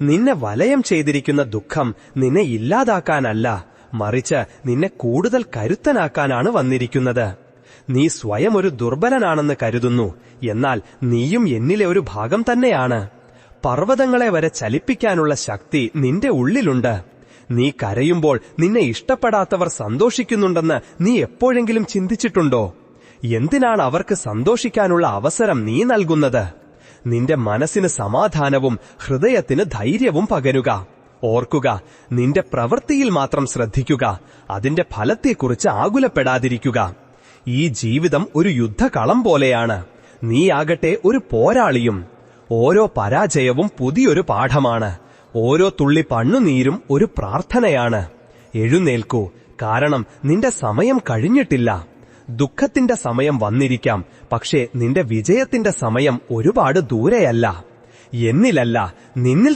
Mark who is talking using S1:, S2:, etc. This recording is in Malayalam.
S1: നിന്നെ വലയം ചെയ്തിരിക്കുന്ന ദുഃഖം നിന്നെ ഇല്ലാതാക്കാനല്ല, മറിച്ച് നിന്നെ കൂടുതൽ കരുത്തനാക്കാനാണ് വന്നിരിക്കുന്നത്. നീ സ്വയം ഒരു ദുർബലനാണെന്ന് കരുതുന്നു, എന്നാൽ നീയും എന്നിലെ ഒരു ഭാഗം തന്നെയാണ്. പർവ്വതങ്ങളെ വരെ ചലിപ്പിക്കാനുള്ള ശക്തി നിന്റെ ഉള്ളിലുണ്ട്. നീ കരയുമ്പോൾ നിന്നെ ഇഷ്ടപ്പെടാത്തവർ സന്തോഷിക്കുന്നുണ്ടെന്ന് നീ എപ്പോഴെങ്കിലും ചിന്തിച്ചിട്ടുണ്ടോ? എന്തിനാണ് അവർക്ക് സന്തോഷിക്കാനുള്ള അവസരം നീ നൽകുന്നത്? നിന്റെ മനസ്സിന് സമാധാനവും ഹൃദയത്തിന് ധൈര്യവും പകരുക. ഓർക്കുക, നിന്റെ പ്രവൃത്തിയിൽ മാത്രം ശ്രദ്ധിക്കുക, അതിന്റെ ഫലത്തെക്കുറിച്ച് ആകുലപ്പെടാതിരിക്കുക. ഈ ജീവിതം ഒരു യുദ്ധകളം പോലെയാണ്. നീയാകട്ടെ ഒരു പോരാളിയും. ഓരോ പരാജയവും പുതിയൊരു പാഠമാണ്. ഓരോ തുള്ളി പണ്ണുനീരും ഒരു പ്രാർത്ഥനയാണ്. എഴുന്നേൽക്കൂ, കാരണം നിന്റെ സമയം കഴിഞ്ഞിട്ടില്ല. ദുഃഖത്തിന്റെ സമയം വന്നിരിക്കാം, പക്ഷേ നിന്റെ വിജയത്തിന്റെ സമയം ഒരുപാട് ദൂരെയല്ല. എന്നിലല്ല, നിന്നിൽ